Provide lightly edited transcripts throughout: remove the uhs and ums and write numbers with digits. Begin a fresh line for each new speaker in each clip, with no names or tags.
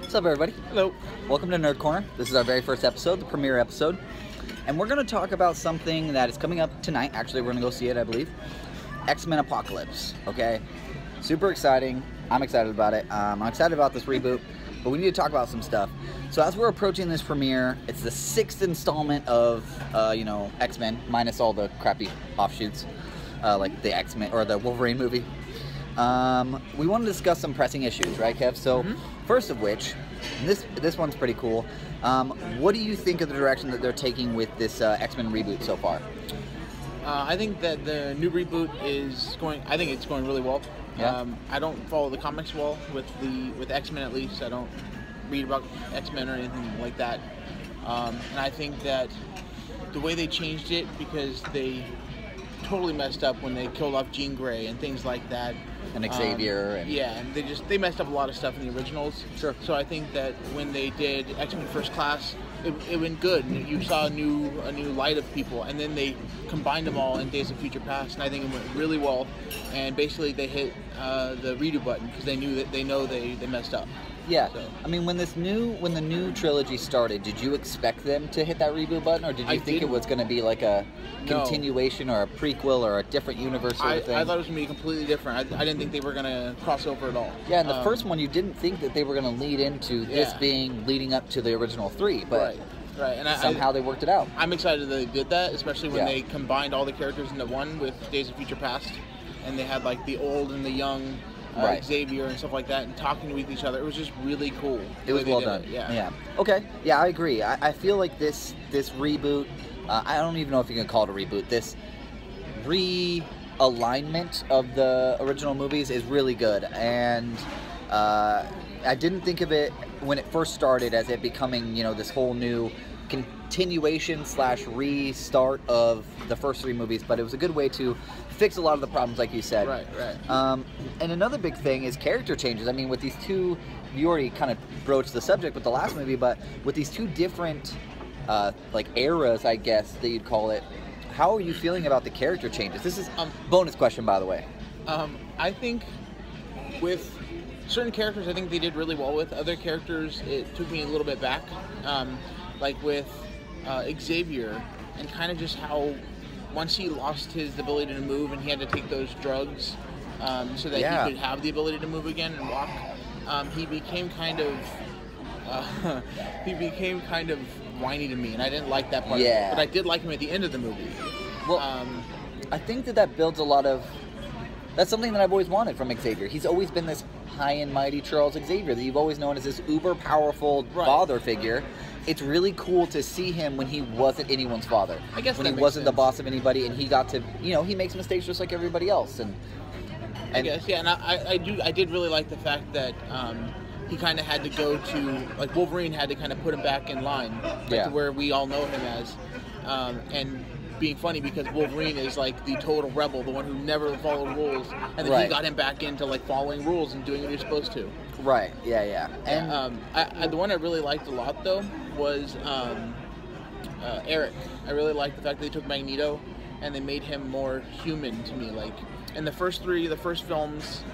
What's up, everybody?
Hello.
Welcome to Nerd Corner. This is our very first episode, the premiere episode. And we're going to talk about something that is coming up tonight. Actually, we're going to go see it, I believe. X-Men Apocalypse, okay? Super exciting. I'm excited about it. I'm excited about this reboot, but we need to talk about some stuff. So as we're approaching this premiere, it's the 6th installment of, X-Men, minus all the crappy offshoots, like the X-Men, or the Wolverine movie. We want to discuss some pressing issues, right, Kev? So, first of which, this one's pretty cool. What do you think of the direction that they're taking with this X-Men reboot so far?
I think that the new reboot is going. I think it's going really well.
Yeah.
I don't follow the comics well with X-Men, at least. I don't read about X-Men or anything like that. And I think that the way they changed it, because they totally messed up when they killed off Jean Grey and things like that.
And Xavier.
And they messed up a lot of stuff in the originals.
Sure.
So I think that when they did X-Men First Class, it went good. You saw a new light of people, and then they combined them all in Days of Future Past, and I think it went really well. And basically, they hit the redo button because they know they messed up.
Yeah.
So.
I mean, when the new trilogy started, did you expect them to hit that reboot button, or did you think it was going to be like a continuation or a prequel or a different universe sort of thing?
I thought it was going to be completely different. I didn't think they were going to cross over at all.
Yeah, and the first one, you didn't think that they were going to lead into this being leading up to the original 3, but
right. And
somehow they worked it out.
I'm excited that they did that, especially when they combined all the characters into one with Days of Future Past, and they had like the old and the young Xavier and stuff like that, and talking with each other. It was just really cool.
It was well done. Yeah. Okay. Yeah, I agree. I feel like this reboot, I don't even know if you can call it a reboot. This realignment of the original movies is really good, and I didn't think of it when it first started as it becoming, this whole new continuation / restart of the first 3 movies, but it was a good way to fix a lot of the problems, like you said.
Right.
And another big thing is character changes. I mean, with these two, you already kind of broached the subject with the last movie, but with these 2 different, eras, I guess that you'd call it, how are you feeling about the character changes? This is bonus question, by the way.
I think with certain characters, I think they did really well with. Other characters, it took me a little bit back. Like with Xavier, and kind of just how once he lost his ability to move and he had to take those drugs so that he could have the ability to move again and walk, he became kind of whiny to me, and I didn't like that part of it. But I did like him at the end of the movie.
Well, I think that builds a lot of... That's something that I've always wanted from Xavier. He's always been this high and mighty Charles Xavier that you've always known as this uber powerful father figure. It's really cool to see him when he wasn't anyone's father.
I guess
when he wasn't the boss of anybody, and he got to, he makes mistakes just like everybody else. And
I guess, and I did really like the fact that he kind of had to go to, like, Wolverine had to kind of put him back in line, to where we all know him as, and being funny because Wolverine is like the total rebel, the one who never followed rules, and then he got him back into like following rules and doing what he's supposed to.
Right. Yeah.
And the one I really liked a lot though was Eric. I really liked the fact that they took Magneto and they made him more human to me. Like in the first films,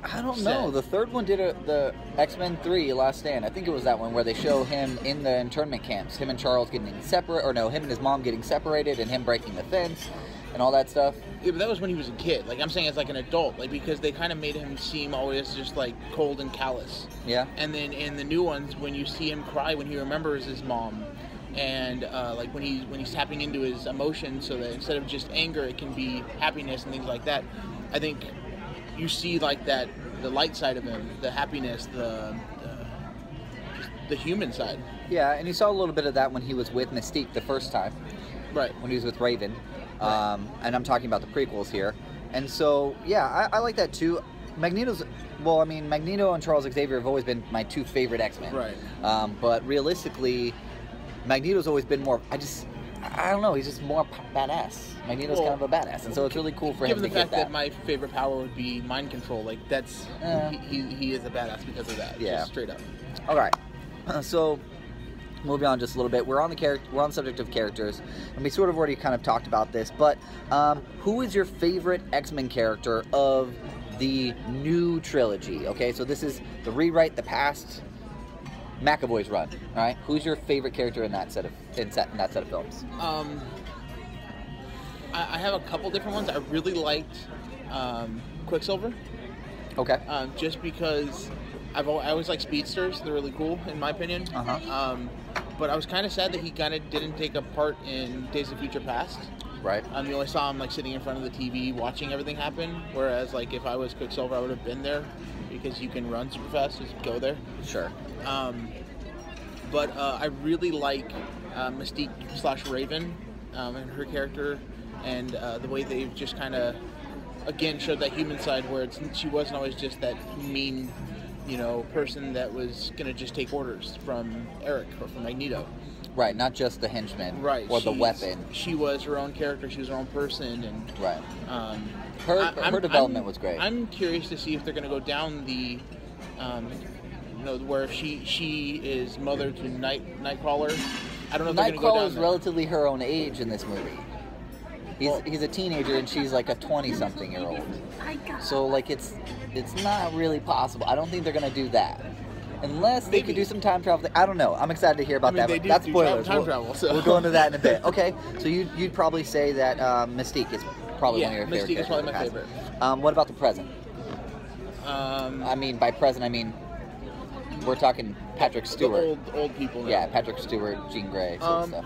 I don't know. The third one did the X-Men 3 Last Stand. I think it was that one where they show him in the internment camps. Him and Charles getting separate, or no, him and his mom getting separated, and him breaking the fence, and all that stuff.
Yeah, but that was when he was a kid. Like, I'm saying as like an adult, like, because they kind of made him seem always just like cold and callous.
Yeah.
And then in the new ones, when you see him cry when he remembers his mom, and like when he's tapping into his emotions, so that instead of just anger, it can be happiness and things like that. I think you see like that, the light side of him, the happiness, the human side.
Yeah, and you saw a little bit of that when he was with Mystique the first time.
Right.
When he was with Raven. And I'm talking about the prequels here. And so, yeah, I like that too. Magneto and Charles Xavier have always been my 2 favorite X-Men.
Right.
But realistically, Magneto's always been more... I don't know, he's just more badass. Magneto's kind of a badass, and so it's really cool for him to get that.
Given the fact that my favorite power would be mind control, like, that's... He is a badass because of that.
Yeah.
Just straight up.
Alright, so... Moving on just a little bit, we're on the subject of characters, and we sort of already kind of talked about this, but who is your favorite X-Men character of the new trilogy? Okay, so this is the rewrite, the past McAvoy's run. All right, who's your favorite character in that set of films?
I have a couple different ones. I really liked Quicksilver.
Okay.
Just because I always like speedsters. They're really cool, in my opinion. But I was kind of sad that he kind of didn't take a part in Days of Future Past.
Right.
You only saw him like sitting in front of the TV watching everything happen. Whereas like if I was Quicksilver, I would have been there because you can run super fast. Just go there.
Sure.
But I really like Mystique / Raven and her character, and the way they just kind of again showed that human side where she wasn't always just that mean, person that was gonna just take orders from Eric or from Magneto.
Right, not just the henchman,
right,
or the weapon.
She was her own character. She was her own person, and
right. Her development was great.
I'm curious to see if they're going to go down the, where she is mother to Nightcrawler. I don't know if they're going to go down
Nightcrawler is relatively her own age in this movie. He's a teenager and she's like a 20-something-year-old. So like it's not really possible. I don't think they're going to do that. Unless they could do some time travel. I don't know. I'm excited to hear about that.
They
That's spoilers.
Time travel, so.
We'll go into that in a bit. Okay, so you'd probably say that Mystique is probably one of your favorite characters.
Mystique is probably my favorite.
What about the present? I mean, by present, I mean we're talking Patrick Stewart.
The old people. Now.
Yeah, Patrick Stewart, Jean Grey, sort of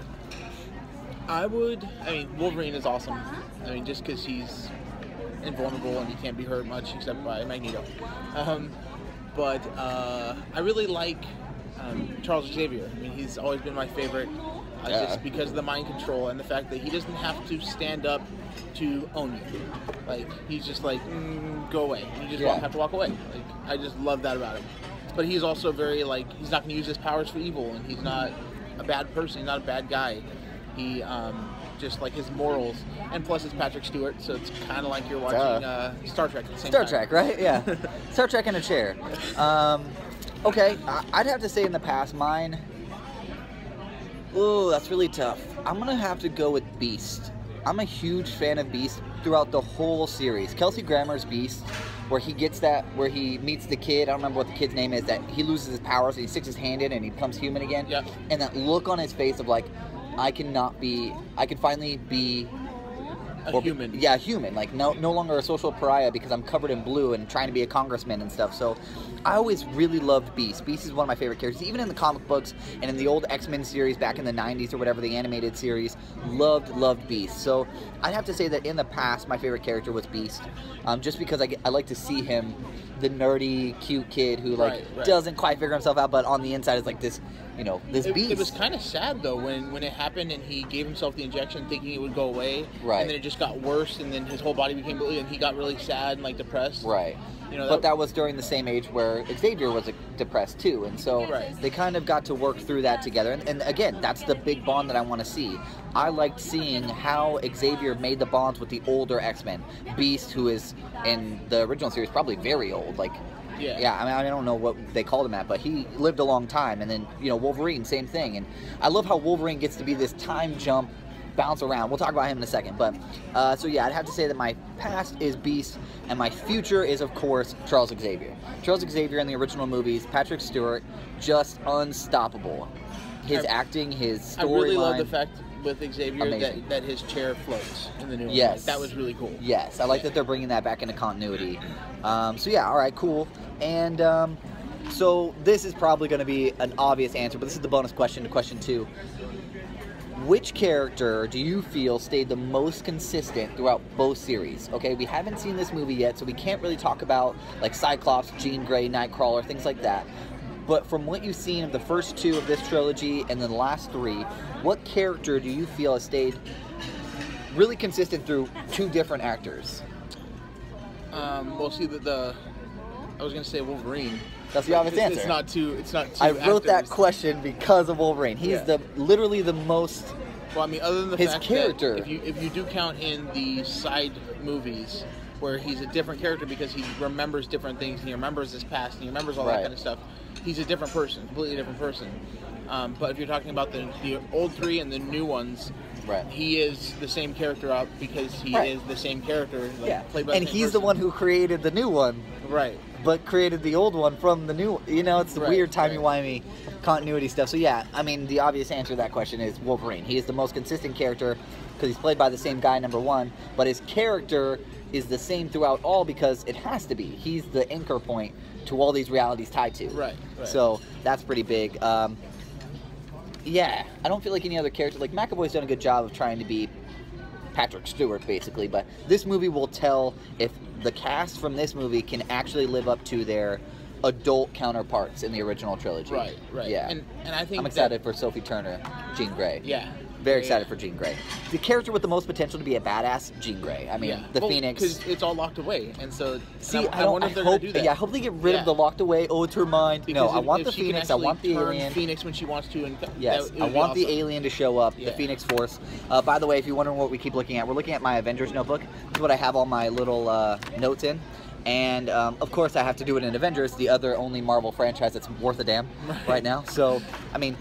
stuff.
Wolverine is awesome. Just because he's invulnerable and he can't be hurt much except by Magneto. But I really like Charles Xavier. He's always been my favorite just because of the mind control and the fact that he doesn't have to stand up to own you. Like, he's just like, go away. You just have to walk away. Like, I just love that about him. But he's also very, like, he's not going to use his powers for evil, and he's not a bad person. He's not a bad guy. He, just like his morals, and plus it's Patrick Stewart, so it's kind of like you're watching Star Trek at the same time.
Star Trek, right? Yeah. Star Trek in a chair. Okay, I'd have to say in the past, mine... Ooh, that's really tough. I'm going to have to go with Beast. I'm a huge fan of Beast throughout the whole series. Kelsey Grammer's Beast, where he meets the kid, I don't remember what the kid's name is, that he loses his powers and he sticks his hand in and he becomes human again.
Yep.
And that look on his face of like, I can finally be
a human.
Yeah, human. Like no longer a social pariah because I'm covered in blue and trying to be a congressman and stuff. So I always really loved Beast. Beast is one of my favorite characters. Even in the comic books and in the old X-Men series back in the 90s or whatever, the animated series, loved Beast. So I'd have to say that in the past, my favorite character was Beast. Just because I like to see him, the nerdy, cute kid who doesn't quite figure himself out, but on the inside is like this, this beast.
It was kind of sad though when it happened and he gave himself the injection thinking it would go away,
right?
And then it just got worse, and then his whole body became blue, and he got really sad and like depressed,
right? But that was during the same age where Xavier was depressed too, and so they kind of got to work through that together. And again, that's the big bond that I want to see. I liked seeing how Xavier made the bonds with the older X-Men. Beast, who is in the original series probably very old, like. Yeah, I don't know what they called him at, but he lived a long time. And then, Wolverine, same thing. And I love how Wolverine gets to be this time jump, bounce around. We'll talk about him in a second. But, so yeah, I'd have to say that my past is Beast, and my future is, of course, Charles Xavier. Charles Xavier in the original movies, Patrick Stewart, just unstoppable. His acting, his storyline.
I really love the fact with Xavier that his chair floats in the new one.
Yes.
That was really cool.
Yes, I like that they're bringing that back into continuity. So yeah, all right, cool. And so this is probably going to be an obvious answer, but this is the bonus question to question 2. Which character do you feel stayed the most consistent throughout both series? Okay, we haven't seen this movie yet, so we can't really talk about like Cyclops, Jean Grey, Nightcrawler, things like that. But from what you've seen of the first 2 of this trilogy and then the last 3, what character do you feel has stayed really consistent through 2 different actors?
Well, see, I was going to say Wolverine.
That's the obvious answer.
It's not two.
I wrote that question because of Wolverine. He's literally the most.
Well, I mean, other than the
his
fact
character.
that if you do count in the side movies where he's a different character because he remembers different things and he remembers his past and he remembers all that kind of stuff, he's a different person, completely different person. But if you're talking about the old 3 and the new ones, he is the same character because he is the same character. Played by
and he's the one who created the new one.
Right.
but created the old one from the new. You know, it's the weird timey-wimey continuity stuff. So yeah, I mean, the obvious answer to that question is Wolverine. He is the most consistent character because he's played by the same guy, number one, but his character is the same throughout all because it has to be. He's the anchor point to all these realities tied to.
Right.
So that's pretty big. Yeah, I don't feel like any other character. Like, McAvoy's done a good job of trying to be Patrick Stewart, basically, but this movie will tell if the cast from this movie can actually live up to their adult counterparts in the original trilogy.
Right.
Yeah.
And I think
I'm excited for Sophie Turner, Jean Grey.
Yeah.
Very excited for Jean Grey. The character with the most potential to be a badass, Jean Grey. I mean, the Phoenix.
Because it's all locked away, and so
see,
I wonder if they're going to do that.
Yeah, I hope they get rid of the locked away. Oh, it's her mind.
Because
no, I want the Phoenix. I want the alien.
Phoenix when she wants to. And
yes, I want the alien to show up. The Phoenix Force. By the way, if you're wondering what we keep looking at, we're looking at my Avengers notebook. This is what I have all my little notes in. And, of course, I have to do it in Avengers, the other only Marvel franchise that's worth a damn right now. So, I mean,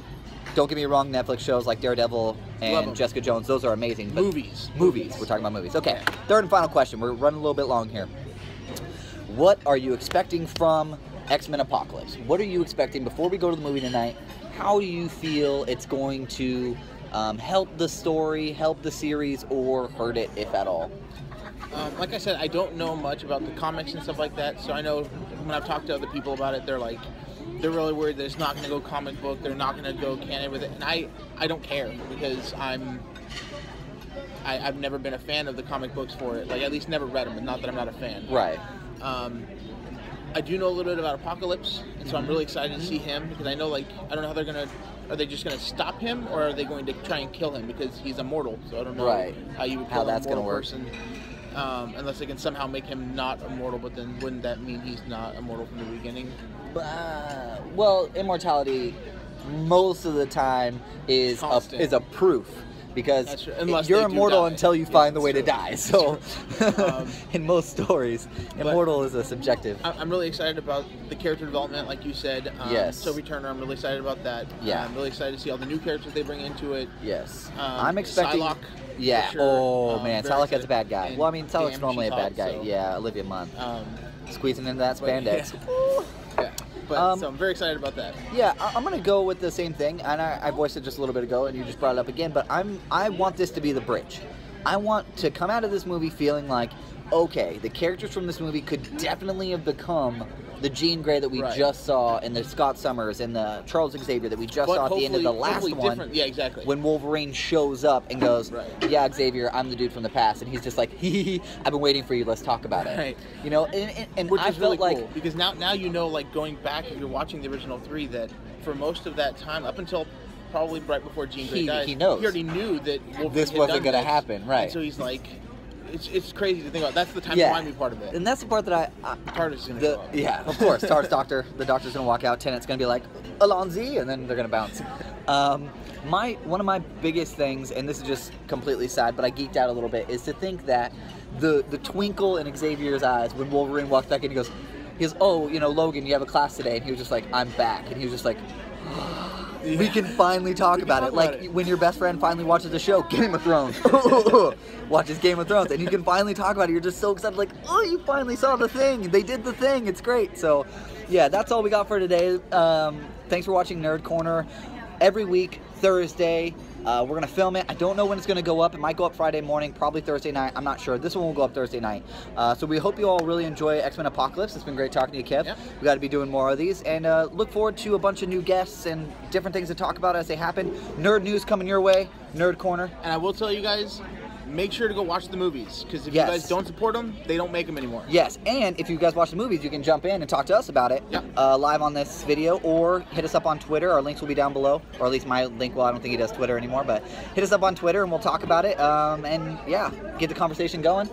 don't get me wrong, Netflix shows like Daredevil and Jessica Jones, those are amazing. But
movies.
We're talking about movies. Okay, third and final question. We're running a little bit long here. What are you expecting from X-Men Apocalypse? What are you expecting before we go to the movie tonight? How do you feel it's going to help the story, help the series, or hurt it, if at all?
Like I said, I don't know much about the comics and stuff like that, so I know when I've talked to other people about it, they're really worried that it's not going to go comic book, they're not going to go canon with it, and I don't care, because I've never been a fan of the comic books for it, like at least never read them, and not that I'm not a fan.
Right.
I do know a little bit about Apocalypse, and so I'm really excited to see him, because I know, like, I don't know how they're going to, are they just going to stop him, or are they going to try and kill him, because he's immortal, so I don't know how you would kill an immortal person. Unless they can somehow make him not immortal, but then wouldn't that mean he's not immortal from the beginning?
Well, immortality most of the time is a proof, because you're immortal until you find the way to die. So, in most stories, immortal is a subjective.
I'm really excited about the character development, like you said. Sophie Turner, I'm really excited about that.
Yeah.
I'm really excited to see all the new characters they bring into it.
Yes. I'm expecting...
Psylocke.
Yeah.
Sure.
Oh man, Psylocke is a bad guy.
And
well, I mean, Psylocke's normally a bad guy.
So.
Yeah, Olivia Munn. Squeezing into that spandex.
But so I'm very excited about that.
Yeah, I'm gonna go with the same thing, and I voiced it just a little bit ago, and you just brought it up again. But I want this to be the bridge. I want to come out of this movie feeling like, okay, the characters from this movie could definitely have become the Jean Grey that we just saw, and the Scott Summers, and the Charles Xavier that we just saw at the end of the last one.
Yeah, exactly.
When Wolverine shows up and goes, yeah, Xavier, I'm the dude from the past, and he's just like, hee, I've been waiting for you, let's talk about it.
Right.
You know, and
which
I
is
felt
really
like...
cool, because now you know, like, going back, if you're watching the original 3, that for most of that time, up until probably right before Jean Grey died,
he knows.
He already knew that Wolverine
this wasn't going to happen, right.
And so he's like... It's crazy to think about. That's the time-wimey part of it.
And that's the part that
TARDIS is going to go up.
Yeah, of course. TARDIS doctor. The doctor's going to walk out. Tennant's going to be like, Alonzi, and then they're going to bounce. One of my biggest things, and this is just completely sad, but I geeked out a little bit, is to think that the twinkle in Xavier's eyes when Wolverine walked back in, he goes, oh, you know, Logan, you have a class today. And he was just like, I'm back. And he was just like... We can finally talk about it. Like when your best friend finally watches the show, Game of Thrones. Watches Game of Thrones, and you can finally talk about it. You're just so excited, like, oh, you finally saw the thing. They did the thing. It's great. So, yeah, that's all we got for today. Thanks for watching Nerd Corner. Every week, Thursday, we're going to film it. I don't know when it's going to go up. It might go up Friday morning, probably Thursday night. I'm not sure. This one will go up Thursday night. So we hope you all really enjoy X-Men Apocalypse. It's been great talking to you, Kev.
Yep.
We got to be doing more of these. And look forward to a bunch of new guests and different things to talk about as they happen. Nerd news coming your way. Nerd Corner.
And I will tell you guys, make sure to go watch the movies, because if you guys don't support them, they don't make them anymore.
Yes, and if you guys watch the movies, you can jump in and talk to us about it live on this video, or hit us up on Twitter. Our links will be down below, or at least my link. Well, I don't think he does Twitter anymore, but hit us up on Twitter and we'll talk about it. And yeah, get the conversation going.